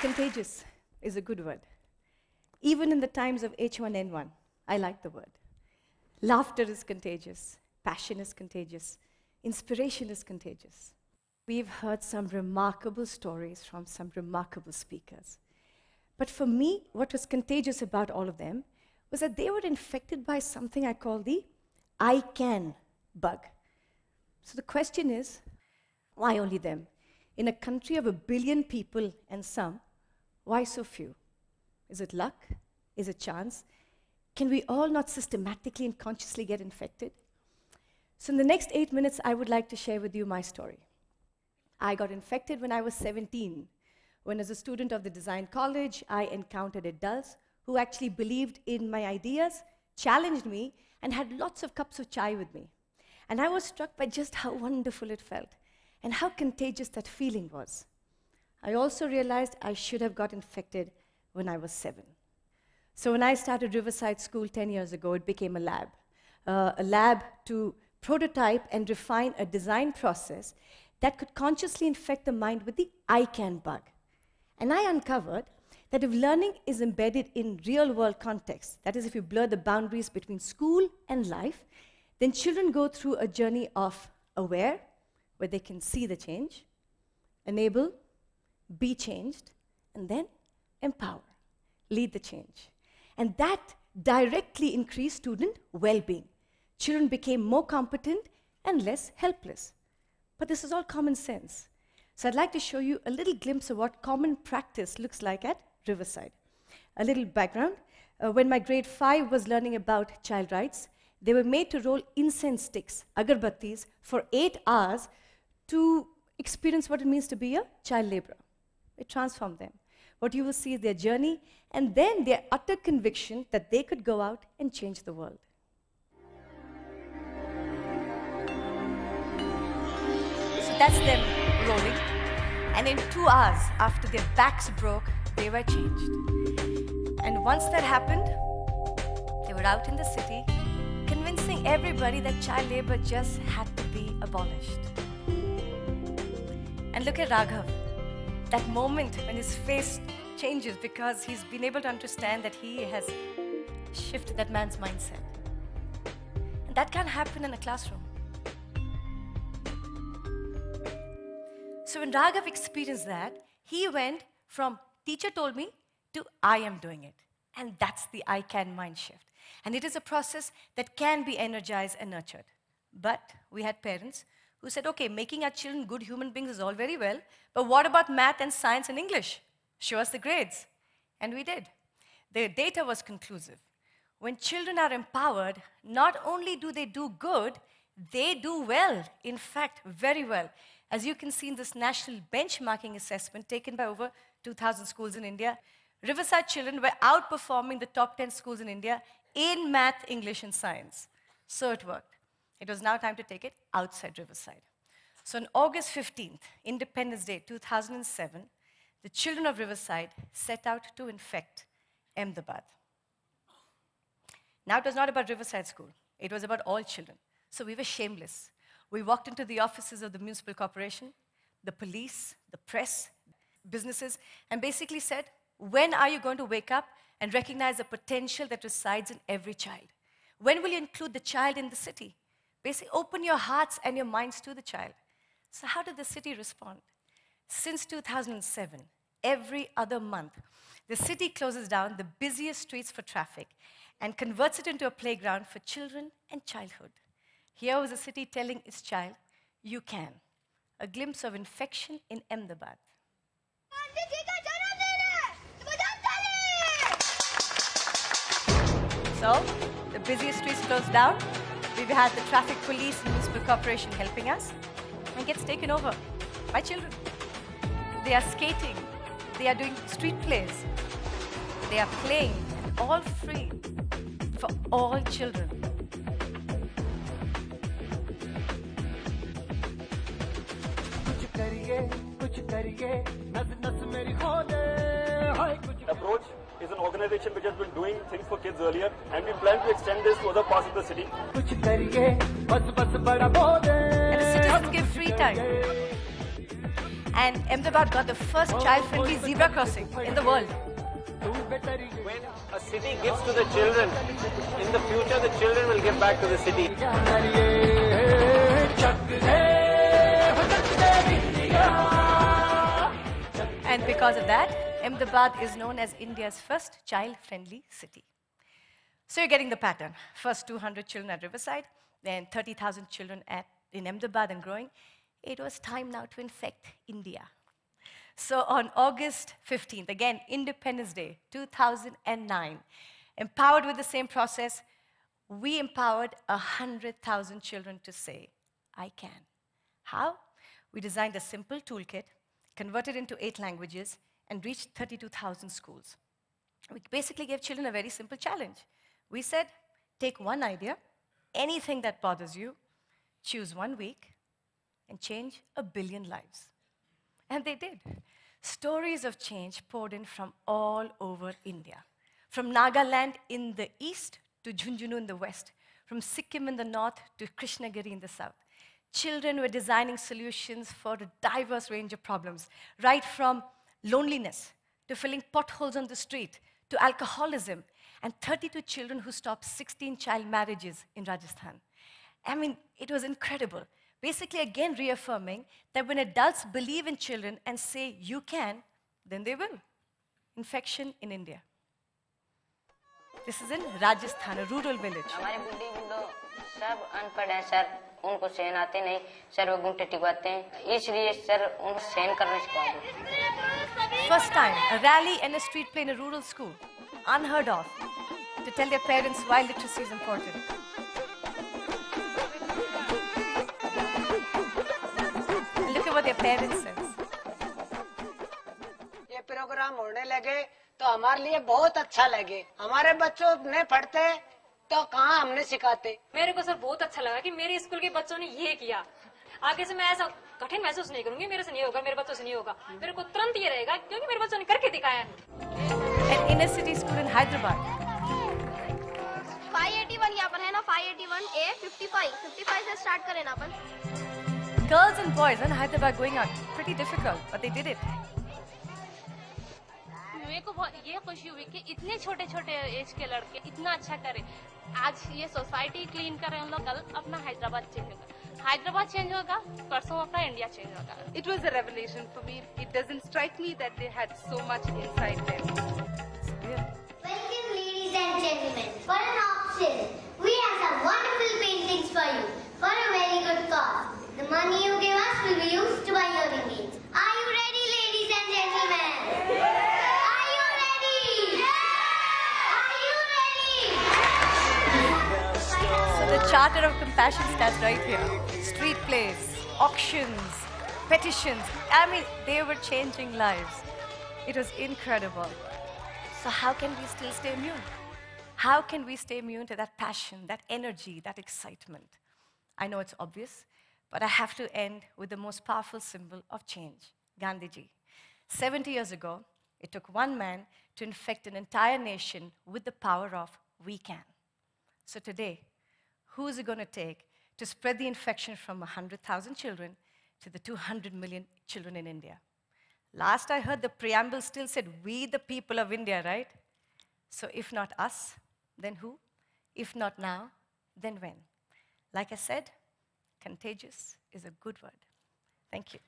Contagious is a good word. Even in the times of H1N1, I like the word. Laughter is contagious. Passion is contagious. Inspiration is contagious. We've heard some remarkable stories from some remarkable speakers. But for me, what was contagious about all of them was that they were infected by something I call the I can bug. So the question is, why only them? In a country of 1 billion people and some, why so few? Is it luck? Is it chance? Can we all not systematically and consciously get infected? So in the next 8 minutes, I would like to share with you my story. I got infected when I was 17, when as a student of the design college, I encountered adults who actually believed in my ideas, challenged me, and had lots of cups of chai with me. And I was struck by just how wonderful it felt and how contagious that feeling was. I also realized I should have got infected when I was 7. So when I started Riverside School 10 years ago, it became a lab to prototype and refine a design process that could consciously infect the mind with the I can bug. And I uncovered that if learning is embedded in real-world context, that is, if you blur the boundaries between school and life, then children go through a journey of aware, where they can see the change, enable, be changed, and then empower, lead the change. And that directly increased student well-being. Children became more competent and less helpless. But this is all common sense. So I'd like to show you a little glimpse of what common practice looks like at Riverside. A little background. When my grade 5 was learning about child rights, they were made to roll incense sticks, agarbattis, for 8 hours to experience what it means to be a child laborer. It transformed them. What you will see is their journey and then their utter conviction that they could go out and change the world. So that's them rolling. And in 2 hours, after their backs broke, they were changed. And once that happened, they were out in the city, convincing everybody that child labor just had to be abolished. And look at Raghav. That moment when his face changes because he's been able to understand that he has shifted that man's mindset. And that can't happen in a classroom. So when Raghav experienced that, he went from teacher told me to I am doing it. And that's the I can mind shift. And it is a process that can be energized and nurtured. But we had parents who said, okay, making our children good human beings is all very well, but what about math and science and English? Show us the grades. And we did. The data was conclusive. When children are empowered, not only do they do good, they do well. In fact, very well. As you can see in this national benchmarking assessment taken by over 2,000 schools in India, Riverside children were outperforming the top 10 schools in India in math, English, and science. So it worked. It was now time to take it outside Riverside. So on August 15th, Independence Day 2007, the children of Riverside set out to infect Ahmedabad. Now it was not about Riverside School. It was about all children. So we were shameless. We walked into the offices of the municipal corporation, the police, the press, businesses, and basically said, when are you going to wake up and recognize the potential that resides in every child? When will you include the child in the city? Basically, open your hearts and your minds to the child. So how did the city respond? Since 2007, every other month, the city closes down the busiest streets for traffic and converts it into a playground for children and childhood. Here was the city telling its child, you can. A glimpse of infection in Ahmedabad. So, the busiest streets closed down. We've had the traffic police and municipal corporation helping us, and gets taken over by children. They are skating. They are doing street plays. They are playing, and all free for all children. कुछ करिए कुछ Approach is an organization which has been doing things for kids earlier, and we plan to extend this to other parts of the city. And the citizens give free time. And Ahmedabad got the first child-friendly zebra crossing in the world. When a city gives to the children, in the future the children will give back to the city. And because of that, Ahmedabad is known as India's first child-friendly city. So you're getting the pattern. First 200 children at Riverside, then 30,000 children in Ahmedabad and growing. It was time now to infect India. So on August 15th, again, Independence Day, 2009, empowered with the same process, we empowered 100,000 children to say, I can. How? We designed a simple toolkit, converted into 8 languages, and reached 32,000 schools. We basically gave children a very simple challenge. We said, take one idea, anything that bothers you, choose 1 week, and change 1 billion lives. And they did. Stories of change poured in from all over India. From Nagaland in the east to Jhunjhunu in the west. From Sikkim in the north to Krishnagiri in the south. Children were designing solutions for a diverse range of problems, right from loneliness to filling potholes on the street to alcoholism, and 32 children who stopped 16 child marriages in Rajasthan. I mean, it was incredible. Basically, again, reaffirming that when adults believe in children and say, you can, then they will. Infection in India. This is in Rajasthan, a rural village. हमारे बुढ़े बुढ़ो सब अनपढ़ हैं sir, उनको सहन आते नहीं, सर वो घुंटे टिकवाते हैं, इसलिए सर उनको सहन करना सिखा दो. First time, a rally and a street play in a rural school, unheard of, to tell their parents why literacy is important. Look at what their parents said. ये प्रोग्राम होने लगे तो हमारे लिए बहुत अच्छा लगे. हमारे बच्चों ने पढ़ते तो कहाँ हमने सिखाते. मेरे को सर बहुत अच्छा लगा कि मेरे स्कूल के बच्चों ने ये किया. आगे से मैं ऐसा कठिन महसूस नहीं करूंगी, मेरे से नहीं होगा, मेरे बच्चों से नहीं होगा. मेरे को तुरंत ये रहेगा क्योंकि मेरे बच्चों ने करके दिखाया. An inner city school in Hyderabad. 581 यहाँ पर है ना, 581A 55 से स्टार्ट करें ना अपन. Girls and boys in Hyderabad going out, pretty difficult, but they did it. मेरे को ये खुशी हुई कि इतने छोटे छोटे एज के लड़के इतना अच्छा करे. आज ये सोसाइटी क्लीन कर रहे हैं हम लोग, कल अपना हैदराबाद चेंज होगा. हैदराबाद चेंज होगा, परसों अपना इंडिया चेंज होगा. It was a revelation for me. It doesn't strike me that they had so much inside them. Welcome ladies and gentlemen. For an auction, we have some wonderful paintings for you for a very good cause. The money you give us will be used to buy your rings. Are you ready, ladies and gentlemen? Are you ready? Are you ready? So the Charter of Compassion starts right here. Street plays, auctions, petitions. I mean, they were changing lives. It was incredible. So how can we still stay immune? How can we stay immune to that passion, that energy, that excitement? I know it's obvious, but I have to end with the most powerful symbol of change, Gandhiji. 70 years ago, it took one man to infect an entire nation with the power of we can. So today, who is it going to take to spread the infection from 100,000 children to the 200 million children in India? Last I heard, the preamble still said, we the people of India, right? So if not us, then who? If not now, then when? Like I said, contagious is a good word. Thank you.